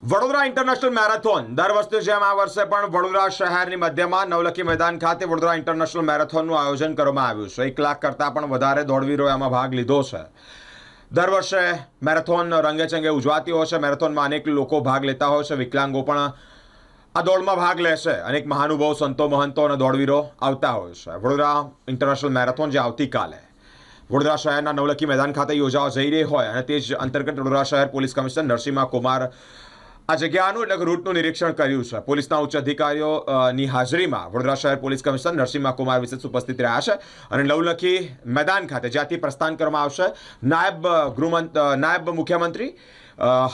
Vadodara international marathon દર વર્ષની જેમ આ વર્ષે પણ વડોદરા શહેરની મધ્યમાં નવલખી મેદાન ખાતે વડોદરા ઇન્ટરનેશનલ મેરેથોનનું આયોજન કરવામાં આવ્યું છે। 1 લાખ કરતાં પણ વધારે દોડવીરોએ આમાં ભાગ લીધો છે। દર વર્ષે મેરેથોન રંગેચંગે ઉજવાતી હોય છે। મેરેથોનમાં અનેક લોકો ભાગ લેતા હોય છે। વિકલાંગો પણ આ દોડમાં ભાગ લેશે। અનેક મહાનુભાવો, સંતો, મહંતો અને દોડવીરો આવતા હોય છે। વડોદરા ઇન્ટરનેશનલ મેરેથોન જે આવતીકાલે વડોદરા શહેરના નવલખી મેદાન ખાતે યોજાવા જઈ રહી હોય અને તે જ અંતર્ગત વડોદરા શહેર પોલીસ કમિશનર નરસિંહ કુમાર આ જગ્યાનું એટલે કે રૂટનું નિરીક્ષણ કર્યું છે। પોલીસના ઉચ્ચ અધિકારીઓની હાજરીમાં વડોદરા શહેર પોલીસ કમિશનર નરસિંહ કુમાર વિશેષ ઉપસ્થિત રહ્યા છે અને નવલખી મેદાન ખાતે જ્યાંથી પ્રસ્થાન કરવામાં આવશે નાયબ મુખ્યમંત્રી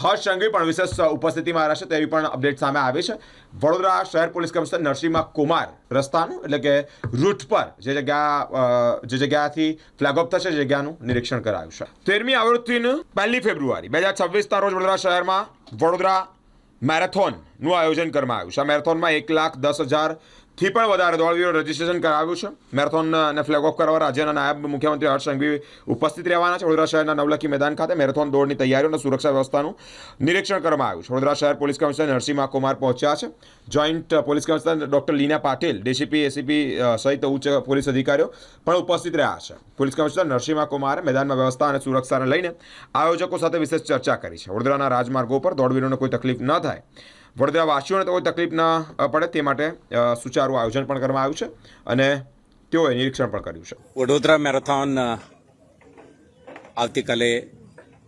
હર્ષ સંઘવી પણ વિશેષ ઉપસ્થિતિમાં રહેશે તેવી પણ અપડેટ સામે આવી છે। વડોદરા શહેર પોલીસ કમિશનર નરસિંહ કુમાર રસ્તાનું એટલે કે રૂટ પર જે જગ્યાથી ફ્લેગ ઓફ થશે જગ્યાનું નિરીક્ષણ કરાયું છે। 13મી આવૃત્તિનું 1 ફેબ્રુઆરી 2026ના રોજ વડોદરા શહેરમાં વડોદરા મેરેથોનનું આયોજન કરવામાં આવ્યું છે। આ મેરેથોનમાં 1,10,000થી પણ વધારે દોડવીરો રજીસ્ટ્રેશન કરાવ્યું છે। મેરેથોનને ફ્લેગ ઓફ કરવા રાજ્યના નાયબ મુખ્યમંત્રી હર્ષ સંઘવી ઉપસ્થિત રહેવાના છે। વડોદરા શહેરના નવલખી મેદાન ખાતે મેરેથોન દોડની તૈયારીઓ અને સુરક્ષા વ્યવસ્થાનું નિરીક્ષણ કરવામાં આવ્યું છે। વડોદરા શહેર પોલીસ કમિશનર નરસિંહ કુમાર પહોંચ્યા છે। જોઈન્ટ પોલીસ કમિશનર ડોક્ટર લીના પાટીલ, ડીસીપી, એસીપી સહિત ઉચ્ચ પોલીસ અધિકારીઓ પણ ઉપસ્થિત રહ્યા છે। પોલીસ કમિશનર નરસિંહ કુમારે મેદાનમાં વ્યવસ્થા અને સુરક્ષાને લઈને આયોજકો સાથે વિશેષ ચર્ચા કરી છે। વડોદરાના રાજમાર્ગો પર દોડવીરોને કોઈ તકલીફ ન થાય, વડોદરાવાસીઓને તો કોઈ તકલીફ ન પડે તે માટે સુચારું આયોજન પણ કરવામાં આવ્યું છે અને તેઓએ નિરીક્ષણ પણ કર્યું છે। વડોદરા મેરેથોન આવતીકાલે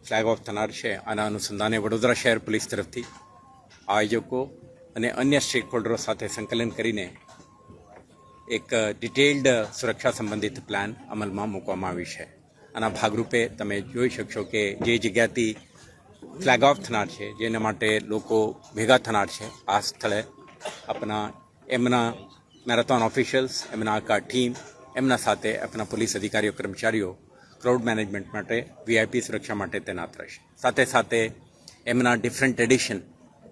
ફ્લેગ ઓફ થનાર છે। આના અનુસંધાને વડોદરા શહેર પોલીસ તરફથી આયોજકો અને અન્ય સ્ટેક હોલ્ડરો સાથે સંકલન કરીને એક ડિટેલ્ડ સુરક્ષા સંબંધિત પ્લાન અમલમાં મૂકવામાં આવ્યું છે। આના ભાગરૂપે તમે જોઈ શકશો કે જે જગ્યાથી ફ્લેગ ઓફ થનાર છે, જેના માટે લોકો ભેગા થનાર છે, આ સ્થળે એમના મેરેથોન ઓફિશિયલ્સ, એમના આખા ટીમ, એમના સાથે આપણા પોલીસ અધિકારીઓ, કર્મચારીઓ ક્રાઉડ મેનેજમેન્ટ માટે, વીઆઈપી સુરક્ષા માટે તૈનાત રહેશે। સાથે સાથે એમના different edition,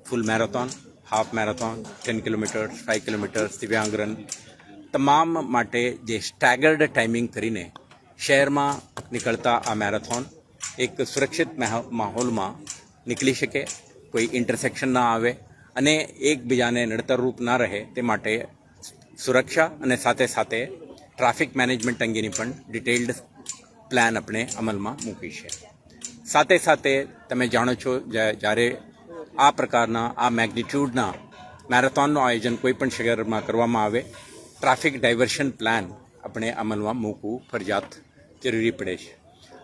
full marathon, half marathon, 10 kilometre, 5 kilometre, દિવ્યાંગ રન, તમામ માટે જે સ્ટેગર્ડ ટાઈમિંગ કરીને શહેરમાં નીકળતા આ મેરેથોન એક સુરક્ષિત માહોલમાં નીકળી શકે, કોઈ ઇન્ટરસેક્શન ના આવે અને એકબીજાને નડતરરૂપ ના રહે તે માટે સુરક્ષા અને સાથે સાથે ટ્રાફિક મેનેજમેન્ટ અંગેની પણ ડિટેલ્ડ પ્લાન આપણે અમલમાં મૂકી છે। સાથે સાથે તમે જાણો છો, જ્યારે આ પ્રકારના આ મેગ્નિટ્યૂડના મેરેથોનનું આયોજન કોઈ પણ શહેરમાં કરવામાં આવે, ટ્રાફિક ડાયવર્શન પ્લાન આપણે અમલમાં મૂકવું ફરજિયાત જરૂરી પડે છે।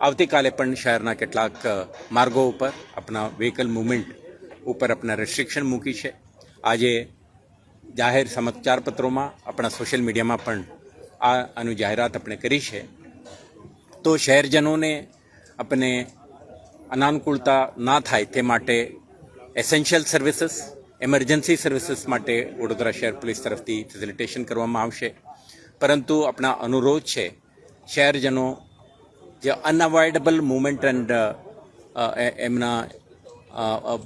આવતીકાલે પણ શહેરના કેટલાક માર્ગો ઉપર આપણા વ્હીકલ મૂવમેન્ટ ઉપર આપણા રેસ્ટ્રિક્શન મૂકી છે। આજે જાહેર સમાચાર પત્રોમાં, આપણા સોશિયલ મીડિયામાં પણ આનું જાહેરાત આપણે કરી છે। તો શહેરજનોને આપણે અનાનુકૂળતા ના થાય તે માટે એસેન્શિયલ સર્વિસીસ, એમરજન્સી સર્વિસીસ માટે વડોદરા શહેર પોલીસ તરફથી ફેસિલિટેશન કરવામાં આવશે। પરંતુ આપણા અનુરોધ છે, શહેરજનો જે અનઅવોઇડેબલ મૂવમેન્ટ એન્ડ એમના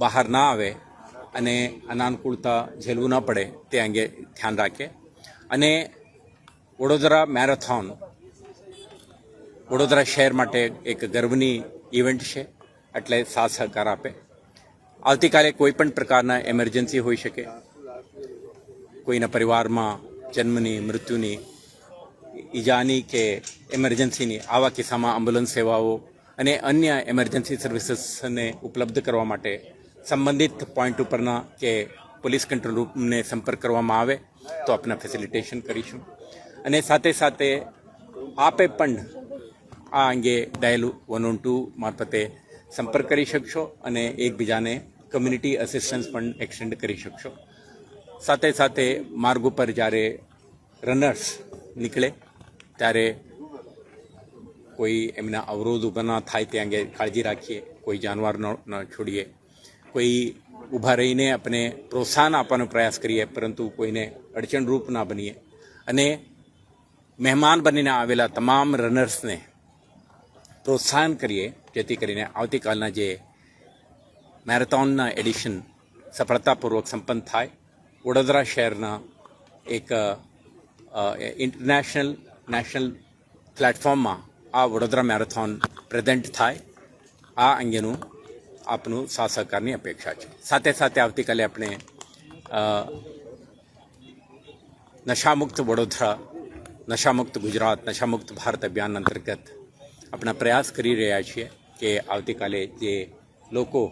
બહાર ના આવે અને અનાનુકૂળતા ઝેલવું ન પડે તે અંગે ધ્યાન રાખે અને વડોદરા મેરેથોન વડોદરા શહેર માટે એક ગર્વની ઇવેન્ટ છે, એટલે સાથ સહકાર આપે। આવતીકાલે કોઈ પણ પ્રકારના એમરજન્સી હોઈ શકે, કોઈના પરિવારમાં જન્મની, મૃત્યુની, ઈજાની કે એમરજન્સીની, આવા કિસ્સામાં એમ્બ્યુલન્સ સેવાઓ અને અન્ય એમરજન્સી સર્વિસીસને ઉપલબ્ધ કરવા માટે સંબંધિત પોઈન્ટ ઉપરના કે પોલીસ કંટ્રોલ રૂમને સંપર્ક કરવામાં આવે તો આપણે ફેસિલિટેશન કરીશું। અને સાથે સાથે આપે પણ આ અંગે ડાયલ 112 મારફતે સંપર્ક કરી શકશો અને એકબીજાને કમ્યુનિટી અસિસ્ટન્સ પણ એક્સટેન્ડ કરી શકશો। સાથે સાથે માર્ગ ઉપર જ્યારે રનર્સ નીકળે ત્યારે કોઈ એમના અવરોધ ઊભા ના થાય તે અંગે કાળજી રાખીએ, કોઈ જાનવર ન છોડીએ, કોઈ ઊભા રહીને આપણે પ્રોત્સાહન આપવાનો પ્રયાસ કરીએ પરંતુ કોઈને અડચણરૂપ ના બનીએ અને મહેમાન બનીને આવેલા તમામ રનર્સને પ્રોત્સાહન કરીએ, જેથી કરીને આવતીકાલના જે મેરેથોનના એડિશન સફળતાપૂર્વક સંપન્ન થાય। વડોદરા શહેરના એક નેશનલ પ્લેટફોર્મમાં આ વડોદરા મેરેથોન પ્રેઝન્ટ થાય, આ અંગેનું આપનું સાથ સહકારની અપેક્ષા છે. સાથે સાથે આવતીકાલે આપણે નશામુક્ત વડોદરા, નશામુક્ત ગુજરાત, નશામુક્ત ભારત અભિયાન અંતર્ગત આપણા પ્રયાસ કરી રહ્યા છીએ કે આવતીકાલે જે લોકો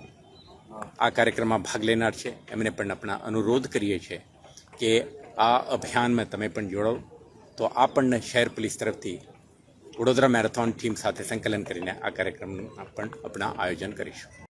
આ કાર્યક્રમમાં ભાગ લેનાર છે એમને પણ આપણા અનુરોધ કરીએ છીએ કે આ અભિયાનમાં તમે પણ જોડો. તો આ પણ શહેર પોલીસ તરફથી વડોદરા મેરેથોન ટીમ સાથે સંકલન કરીને આ કાર્યક્રમનું પણ આપણા આયોજન કરીશું.